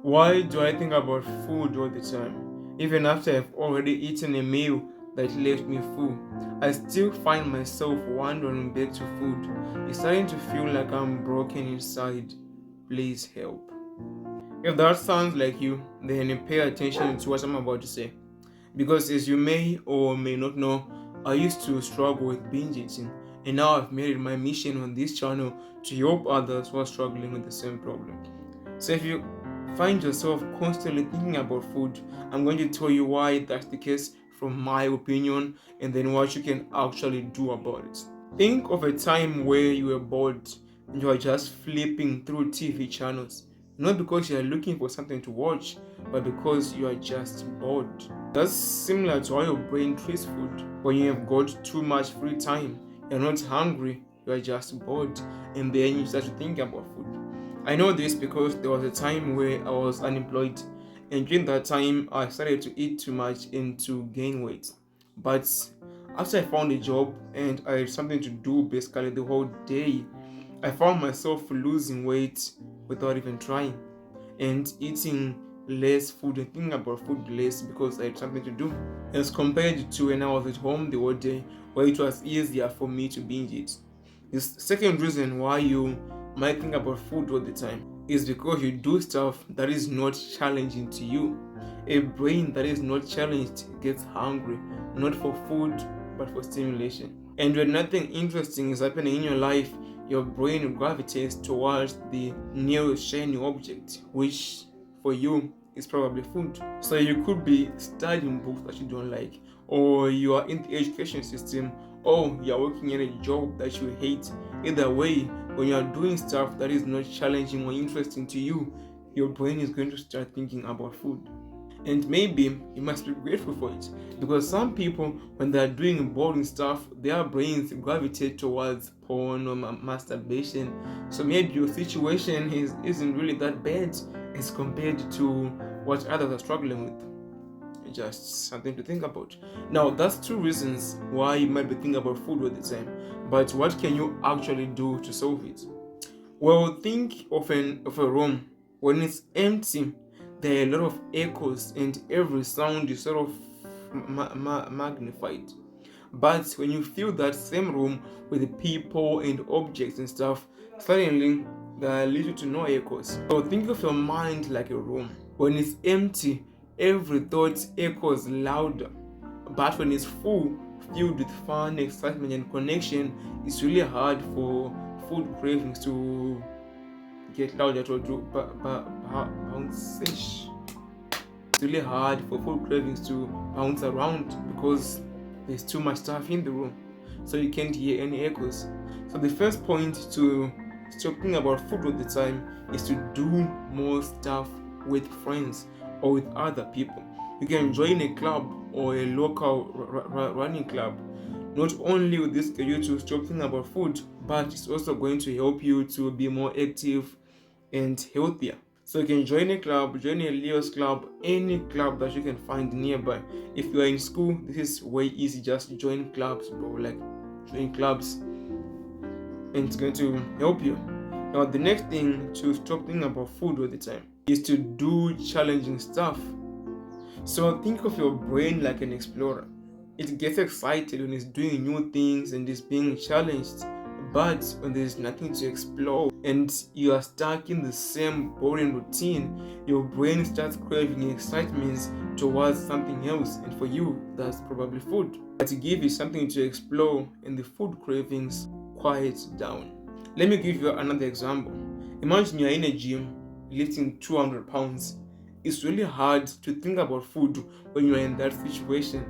Why do I think about food all the time? Even after I've already eaten a meal that left me full, I still find myself wandering back to food. It's starting to feel like I'm broken inside. Please help. If that sounds like you, then pay attention to what I'm about to say. Because as you may or may not know, I used to struggle with binge eating, and now I've made it my mission on this channel to help others who are struggling with the same problem. So if you find yourself constantly thinking about food, I'm going to tell you why that's the case from my opinion and then what you can actually do about it. Think of a time where you were bored and you are just flipping through TV channels. Not because you are looking for something to watch, but because you are just bored. That's similar to how your brain treats food. When you have got too much free time, you're not hungry, you are just bored, and then you start to think about food. I know this because there was a time where I was unemployed, and during that time, I started to eat too much and to gain weight. But after I found a job and I had something to do basically the whole day, I found myself losing weight without even trying and eating less food and thinking about food less because I had something to do, as compared to when I was at home the whole day where it was easier for me to binge eat. The second reason why you might think about food all the time is because you do stuff that is not challenging to you. A brain that is not challenged gets hungry, not for food, but for stimulation. And when nothing interesting is happening in your life, your brain gravitates towards the new shiny object, which for you is probably food. So you could be studying books that you don't like, or you are in the education system, or you are working in a job that you hate. Either way, when you are doing stuff that is not challenging or interesting to you, your brain is going to start thinking about food. And maybe you must be grateful for it, because some people, when they are doing boring stuff, their brains gravitate towards porn or masturbation. So maybe your situation isn't really that bad as compared to what others are struggling with. Just something to think about. Now, that's two reasons why you might be thinking about food all the time. But what can you actually do to solve it? Well, think of a room. When it's empty, there are a lot of echoes, and every sound is sort of magnified. But when you fill that same room with people and objects and stuff, suddenly there are little to no echoes. So think of your mind like a room. When it's empty, every thought echoes louder. But when it's full, filled with fun, excitement, and connection, it's really hard for food cravings to get louder to bounce. It's really hard for food cravings to bounce around because there's too much stuff in the room, so you can't hear any echoes. So the first point to stop thinking about food all the time is to do more stuff with friends or with other people. You can join a club or a local running club. Not only will this get you to stop thinking about food, but it's also going to help you to be more active and healthier. So you can join a club, join a Leo's club, any club that you can find nearby. If you are in school, this is way easy. Just join clubs, bro. Like join clubs, and it's going to help you. Now, the next thing to stop thinking about food all the time is to do challenging stuff. So think of your brain like an explorer. It gets excited when it's doing new things and is being challenged. But when there's nothing to explore and you are stuck in the same boring routine, your brain starts craving excitement towards something else. And for you, that's probably food. But to give you something to explore and the food cravings quiet down. Let me give you another example. Imagine you're in a gym lifting 200 pounds. It's really hard to think about food when you're in that situation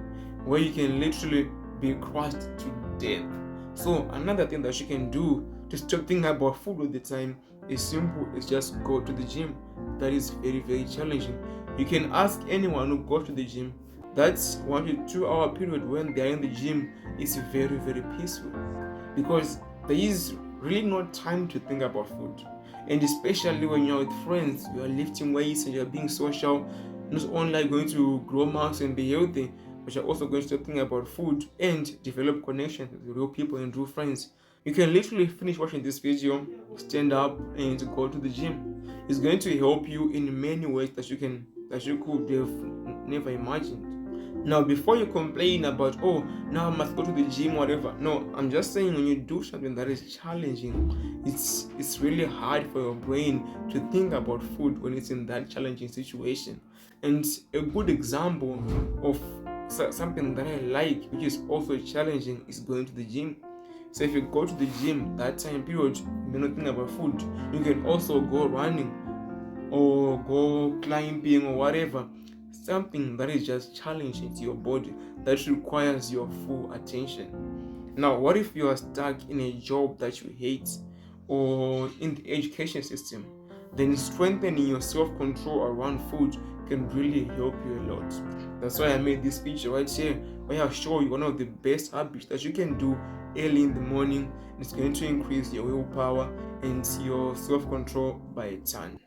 where you can literally be crushed to death. So another thing that you can do to stop thinking about food all the time is simple. It's just go to the gym. That is very, very challenging. You can ask anyone who goes to the gym. That's 1 to 2 hour period when they are in the gym is very, very peaceful, because there is really no time to think about food. And especially when you're with friends, you are lifting weights and you're being social. Not only are you going to grow muscle and be healthy, but you're also going to start thinking about food and develop connections with real people and real friends. You can literally finish watching this video, stand up, and go to the gym. It's going to help you in many ways that you could have never imagined. Now, before you complain about, oh, now I must go to the gym, whatever. No, I'm just saying, when you do something that is challenging, it's really hard for your brain to think about food when it's in that challenging situation. And a good example of something that I like, which is also challenging, is going to the gym. So if you go to the gym that time period, you may not think about food. You can also go running or go climbing or whatever. Something that is just challenging to your body, that requires your full attention. Now, what if you are stuck in a job that you hate or in the education system? Then strengthening your self-control around food can really help you a lot. That's why I made this picture right here, where I show you one of the best habits that you can do early in the morning. It's going to increase your willpower and your self-control by a ton.